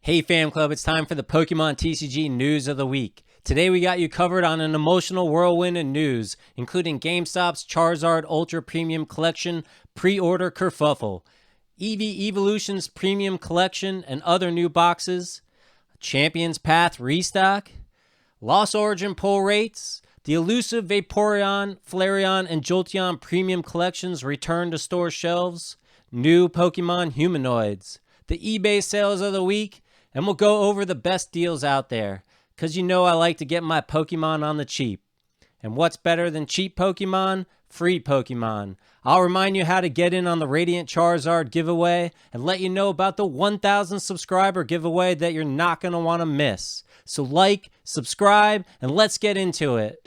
Hey fam club, it's time for the Pokemon TCG news of the week. Today we got you covered on an emotional whirlwind of news, including Gamestop's Charizard Ultra Premium Collection pre-order kerfuffle, Eevee Evolutions Premium Collection and other new boxes, Champion's Path restock, Lost Origin pull rates, the elusive Vaporeon, Flareon, and Jolteon Premium Collections return to store shelves, new Pokemon Humanoids, the eBay sales of the week, and we'll go over the best deals out there, because you know I like to get my Pokemon on the cheap. And what's better than cheap Pokemon? Free Pokemon. I'll remind you how to get in on the Radiant Charizard giveaway and let you know about the 1,000 subscriber giveaway that you're not going to want to miss. So like, subscribe, and let's get into it.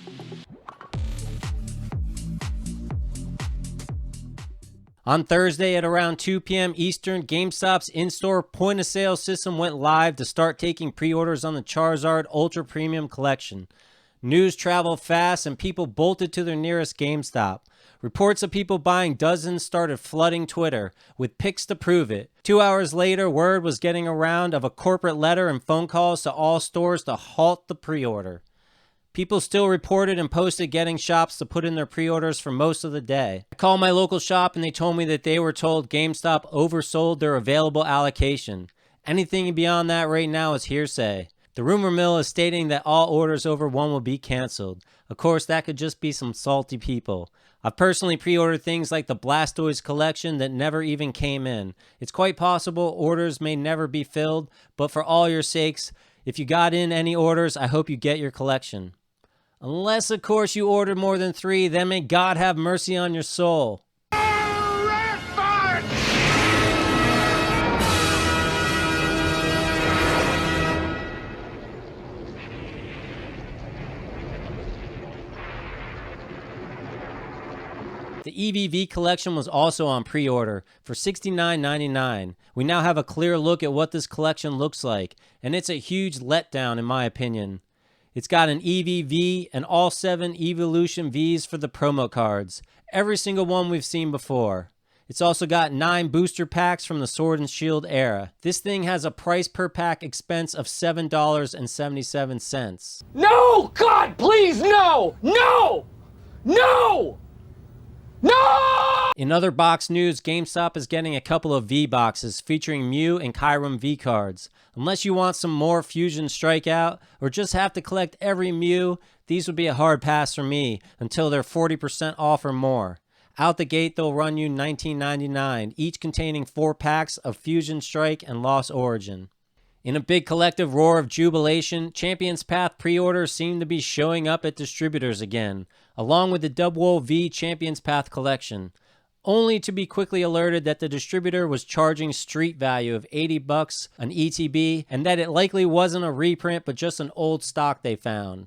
On Thursday at around 2 p.m. Eastern, GameStop's in-store point-of-sale system went live to start taking pre-orders on the Charizard Ultra Premium Collection. News traveled fast and people bolted to their nearest GameStop. Reports of people buying dozens started flooding Twitter, with pics to prove it. 2 hours later, word was getting around of a corporate letter and phone calls to all stores to halt the pre-order. People still reported and posted getting shops to put in their pre-orders for most of the day. I called my local shop and they told me that they were told GameStop oversold their available allocation. Anything beyond that right now is hearsay. The rumor mill is stating that all orders over one will be canceled. Of course, that could just be some salty people. I've personally pre-ordered things like the Blastoise collection that never even came in. It's quite possible orders may never be filled, but for all your sakes, if you got in any orders, I hope you get your collection. Unless, of course, you ordered more than 3, then may God have mercy on your soul. The EVV collection was also on pre-order for $69.99. We now have a clear look at what this collection looks like, and it's a huge letdown in my opinion. It's got an EVV and all 7 Evolution Vs for the promo cards. Every single one we've seen before. It's also got 9 booster packs from the Sword and Shield era. This thing has a price per pack expense of $7.77. No! God, please, no! No! No! No! In other box news, GameStop is getting a couple of V boxes featuring Mew and Kyurem V cards. Unless you want some more Fusion Strikeout or just have to collect every Mew, these would be a hard pass for me until they're 40% off or more. Out the gate, they'll run you $19.99, each containing 4 packs of Fusion Strike and Lost Origin. In a big collective roar of jubilation, Champion's Path pre-orders seem to be showing up at distributors again, along with the Dubwool V Champion's Path collection, only to be quickly alerted that the distributor was charging street value of $80 an ETB, and that it likely wasn't a reprint but just an old stock they found.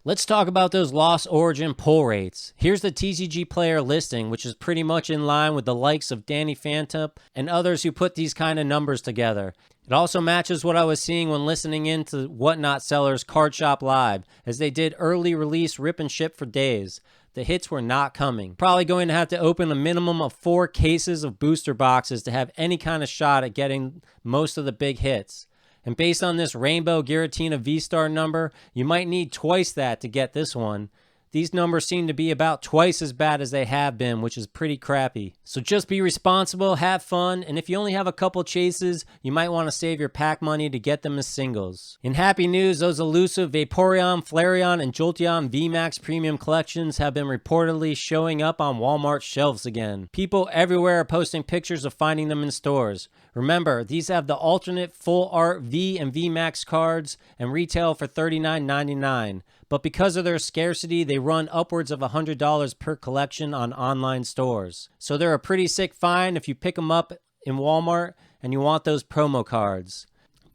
Let's talk about those Lost Origin pull rates. Here's the TCG player listing, which is pretty much in line with the likes of Danny Phantom and others who put these kind of numbers together. It also matches what I was seeing when listening in to Whatnot Sellers Card Shop Live, as they did early release rip and ship for days. The hits were not coming. Probably going to have to open a minimum of 4 cases of booster boxes to have any kind of shot at getting most of the big hits. And based on this Rainbow Giratina V-Star number, you might need twice that to get this one. These numbers seem to be about twice as bad as they have been, which is pretty crappy. So just be responsible, have fun, and if you only have a couple chases, you might want to save your pack money to get them as singles. In happy news, those elusive Vaporeon, Flareon, and Jolteon Vmax premium collections have been reportedly showing up on Walmart shelves again. People everywhere are posting pictures of finding them in stores. Remember, these have the alternate full art V and Vmax cards and retail for $39.99. But because of their scarcity, they run upwards of $100 per collection on online stores. So they're a pretty sick find if you pick them up in Walmart and you want those promo cards.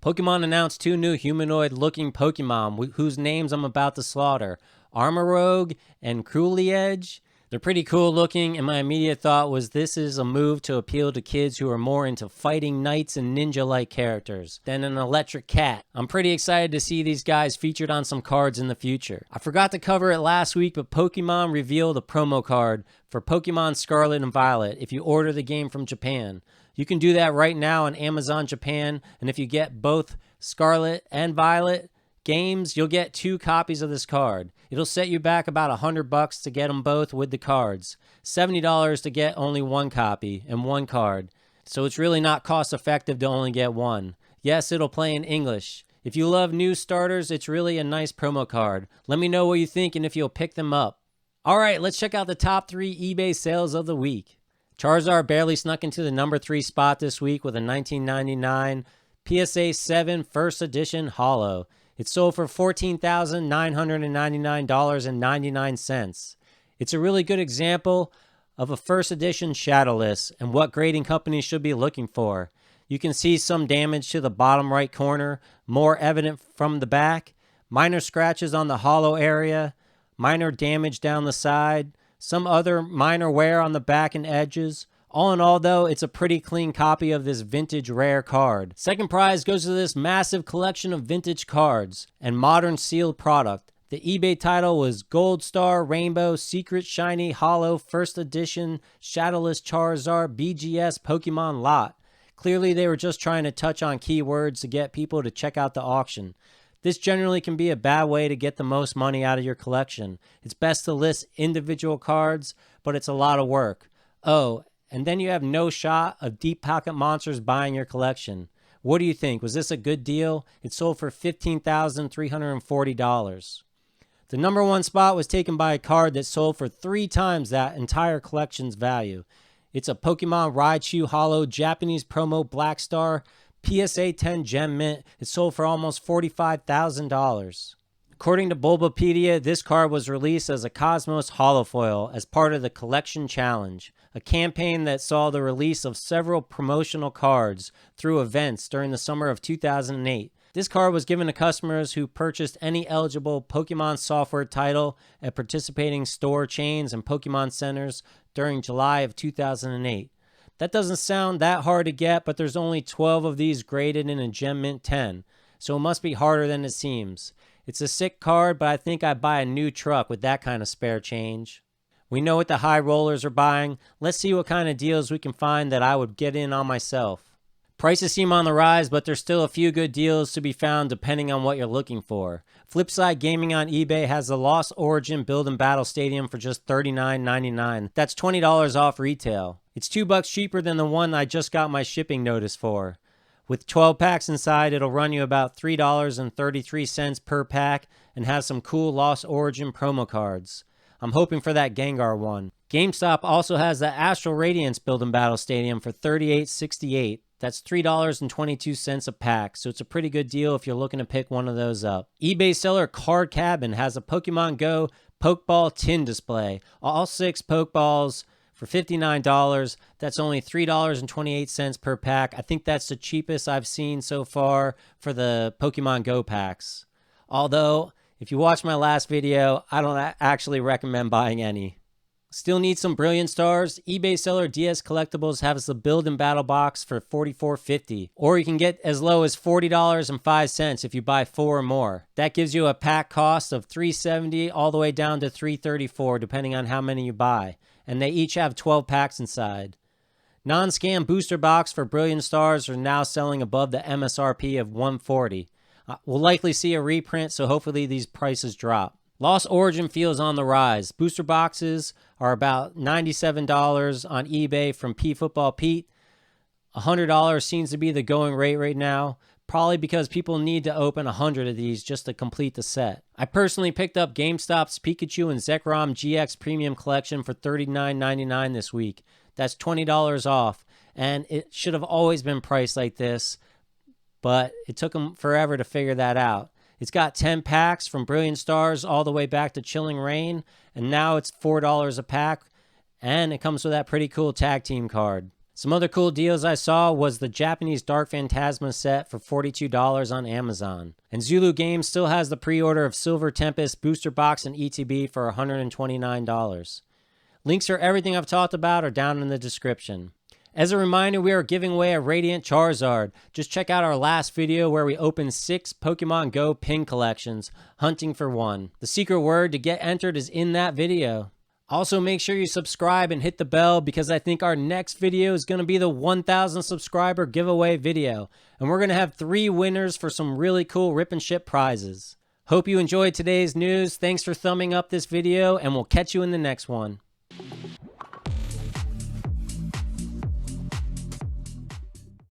Pokemon announced 2 new humanoid-looking Pokemon whose names I'm about to slaughter, Armorogue and Crueliedge. They're pretty cool looking, and my immediate thought was this is a move to appeal to kids who are more into fighting knights and ninja-like characters than an electric cat. I'm pretty excited to see these guys featured on some cards in the future. I forgot to cover it last week, but Pokemon revealed a promo card for Pokemon Scarlet and Violet if you order the game from Japan. You can do that right now on Amazon Japan, and if you get both Scarlet and Violet games, you'll get 2 copies of this card. It'll set you back about $100 to get them both with the cards. $70 to get only 1 copy and 1 card. So it's really not cost effective to only get 1. Yes, it'll play in English. If you love new starters, it's really a nice promo card. Let me know what you think and if you'll pick them up. Alright, let's check out the top 3 eBay sales of the week. Charizard barely snuck into the number 3 spot this week with a $19.99 PSA 7 First Edition Holo. It sold for $14,999.99. It's a really good example of a first edition shadowless and what grading companies should be looking for. You can see some damage to the bottom right corner, more evident from the back, minor scratches on the hollow area, minor damage down the side, some other minor wear on the back and edges. All in all, though, it's a pretty clean copy of this vintage rare card. Second prize goes to this massive collection of vintage cards and modern sealed product. The eBay title was Gold Star Rainbow Secret Shiny Holo First Edition Shadowless Charizard BGS Pokemon Lot. Clearly, they were just trying to touch on keywords to get people to check out the auction. This generally can be a bad way to get the most money out of your collection. It's best to list individual cards, but it's a lot of work. Oh, and then you have no shot of deep pocket monsters buying your collection. What do you think? Was this a good deal? It sold for $15,340. The number 1 spot was taken by a card that sold for 3 times that entire collection's value. It's a Pokemon Raichu Holo Japanese Promo Black Star PSA 10 Gem Mint. It sold for almost $45,000. According to Bulbapedia, this card was released as a Cosmos Holofoil as part of the Collection Challenge, a campaign that saw the release of several promotional cards through events during the summer of 2008. This card was given to customers who purchased any eligible Pokemon software title at participating store chains and Pokemon centers during July of 2008. That doesn't sound that hard to get, but there's only 12 of these graded in a Gem Mint 10, so it must be harder than it seems. It's a sick card, but I think I'd buy a new truck with that kind of spare change. We know what the high rollers are buying. Let's see what kind of deals we can find that I would get in on myself. Prices seem on the rise, but there's still a few good deals to be found depending on what you're looking for. Flipsidegaming on eBay has the Lost Origin Build and Battle Stadium for just $39.99. That's $20 off retail. It's $2 cheaper than the one I just got my shipping notice for. With 12 packs inside, it'll run you about $3.33 per pack and has some cool Lost Origin promo cards. I'm hoping for that Gengar one. Gamestop also has the Astral Radiance Build and Battle Stadium for $38.68. That's $3.22 a pack, so it's a pretty good deal if you're looking to pick one of those up. eBay seller Cardcabin has a Pokemon Go Pokeball tin display. All 6 Pokeballs for $59. That's only $3.28 per pack. I think that's the cheapest I've seen so far for the Pokemon Go packs. Although, if you watch my last video, I don't actually recommend buying any. Still need some Brilliant Stars? eBay seller DS Collectibles has the Build and Battle Box for $44.50. Or you can get as low as $40.05 if you buy 4 or more. That gives you a pack cost of $3.70 all the way down to $3.34 depending on how many you buy. And they each have 12 packs inside. Non-scam booster box for Brilliant Stars are now selling above the MSRP of $140. We'll likely see a reprint, so hopefully these prices drop. Lost Origin feels on the rise. Booster boxes are about $97 on eBay from Football Pete. $100 seems to be the going rate right now, probably because people need to open 100 of these just to complete the set. I personally picked up GameStop's Pikachu and Zekrom GX Premium Collection for $39.99 this week. That's $20 off, and it should have always been priced like this, but it took them forever to figure that out. It's got 10 packs from Brilliant Stars all the way back to Chilling Reign, and now it's $4 a pack, and it comes with that pretty cool tag team card. Some other cool deals I saw was the Japanese Dark Phantasma set for $42 on Amazon. And Zulu Games still has the pre-order of Silver Tempest Booster Box and ETB for $129. Links for everything I've talked about are down in the description. As a reminder, we are giving away a Radiant Charizard. Just check out our last video where we opened 6 Pokemon Go pin collections, hunting for one. The secret word to get entered is in that video. Also, make sure you subscribe and hit the bell because I think our next video is going to be the 1,000 subscriber giveaway video. And we're going to have 3 winners for some really cool rip and ship prizes. Hope you enjoyed today's news. Thanks for thumbing up this video, and we'll catch you in the next one.